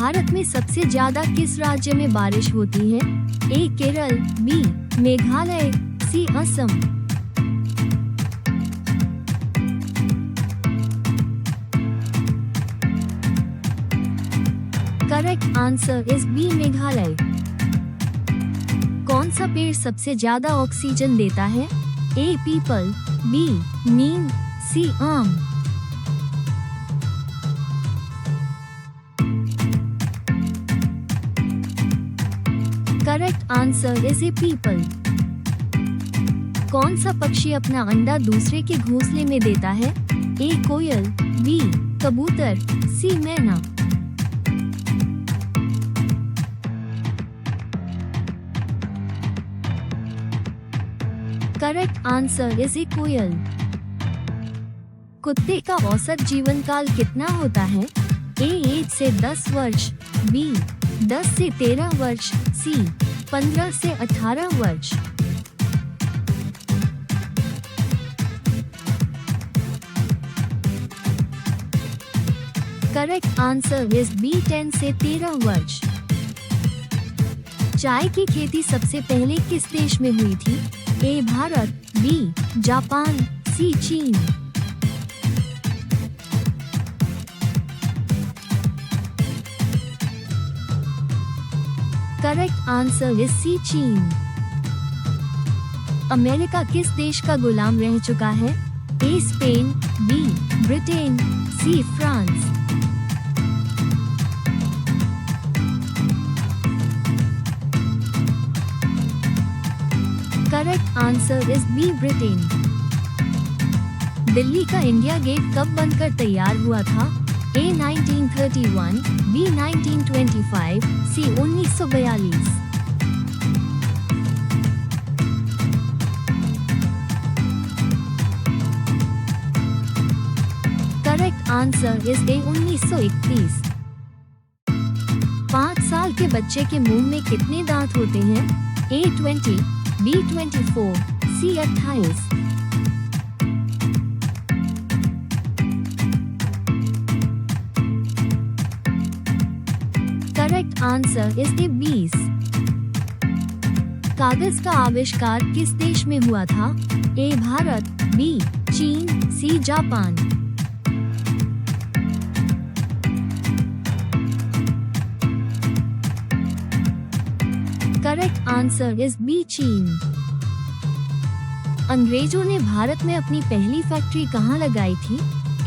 भारत में सबसे ज्यादा किस राज्य में बारिश होती है? A Kerala, B Meghalaya, C Assam. Correct answer is B Meghalaya. कौन सा पेड़ सबसे ज्यादा ऑक्सीजन देता है? ए पीपल, बी नीम, सी आम। Correct answer is A people. कौन सा पक्षी अपना अंडा दूसरे के घोंसले में देता है? ए कोयल, बी कबूतर, सी मैना। करेक्ट आंसर इज ए कोयल। कुत्ते का औसत जीवन काल कितना होता है? ए 1 से 10 वर्ष, बी 10 से 13 वर्ष, सी 15 से 18 वर्ष। करेक्ट आंसर इज बी 10 से 13 वर्ष। चाय की खेती सबसे पहले किस देश में हुई थी? ए भारत, बी जापान, सी चीन। करेक्ट आंसर इज सी चीन। अमेरिका किस देश का गुलाम रह चुका है? A Spain, B Britain, C France. Correct answer is B Britain. Delhi का इंडिया गेट कब बनकर तैयार हुआ था? A 1931, B 1925, C 1942। Correct answer is A 1931। 5 साल के बच्चे के मुंह में कितने दांत होते हैं? A 20, B 24, C 28। Correct answer is A 20। कागज का आविष्कार किस देश में हुआ था? ए भारत, बी चीन, C Japan. Correct answer is B चीन। अंग्रेजों ने भारत में अपनी पहली फैक्ट्री कहाँ लगाई थी?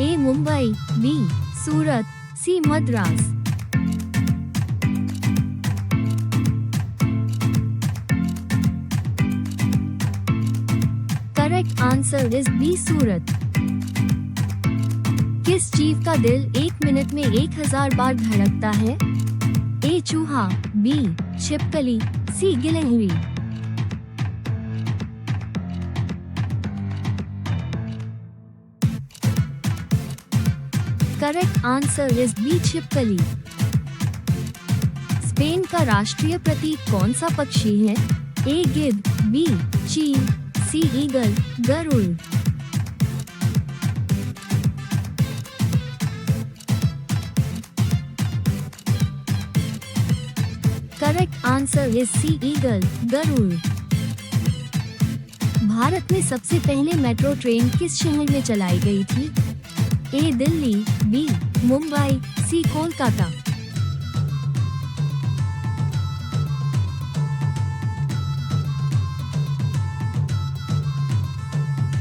A Mumbai, B Surat, C Madras. Correct answer is B Surat. किस जीव का दिल 1 मिनट में 1000 बार धड़कता है? ए चूहा, बी छिपकली, सी गिलहरी। करेक्ट आंसर इज बी छिपकली। स्पेन का राष्ट्रीय प्रतीक कौन सा पक्षी है? ए गिद्ध, बी चील, सी ईगल, गरुड़। Correct answer is C eagle, गरुड़। भारत में सबसे पहले मेट्रो ट्रेन किस शहर में चलाई गई थी? A Delhi, B Mumbai, C Kolkata.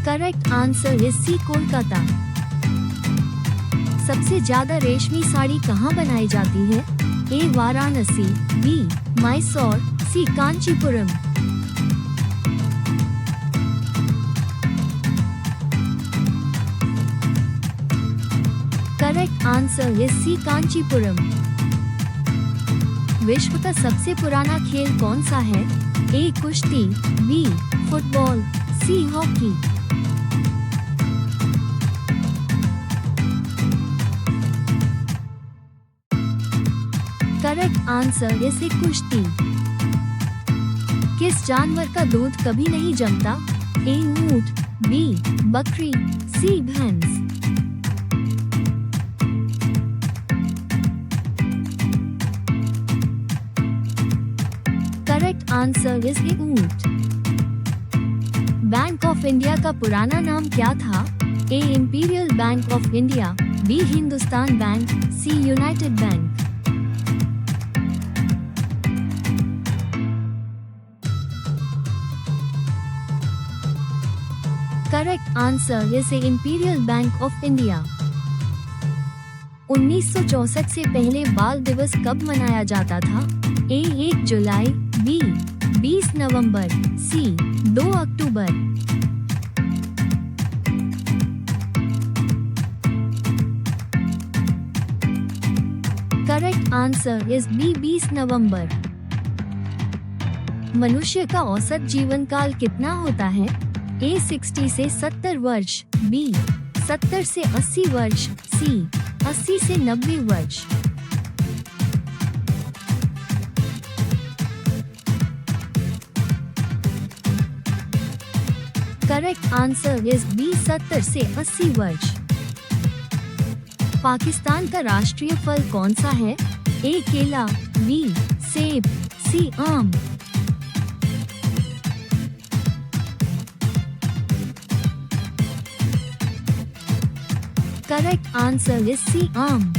Correct answer is C Kolkata. सबसे ज्यादा रेशमी साड़ी कहाँ बनाई जाती है? A Varanasi, B Mysore, C Kanchipuram. Correct answer is C Kanchipuram. विश्व का सबसे पुराना खेल कौन सा है? ए कुश्ती, B football, C hockey. Correct answer is A कुश्ती। किस जानवर का दूध कभी नहीं जमता? ए ऊंट, बी बकरी, सी भैंस। आंसर इज ए ऊंट। बैंक ऑफ इंडिया का पुराना नाम क्या था? A Imperial Bank of India, B Hindustan Bank, C United Bank. Correct answer is A Imperial Bank of India. 1964 से पहले बाल दिवस कब मनाया जाता था? A 1 July, B 20 November, C 2 October. Correct answer is B 20 November. मनुष्य का औसत जीवन काल कितना होता है? ए 60 से 70 वर्ष, बी 70 से 80 वर्ष, सी 80 से 90 वर्ष। करेक्ट आंसर इज बी 70 से 80 वर्ष। पाकिस्तान का राष्ट्रीय फल कौन सा है? ए केला, बी सेब, सी आम। करेक्ट आंसर इज सी आम।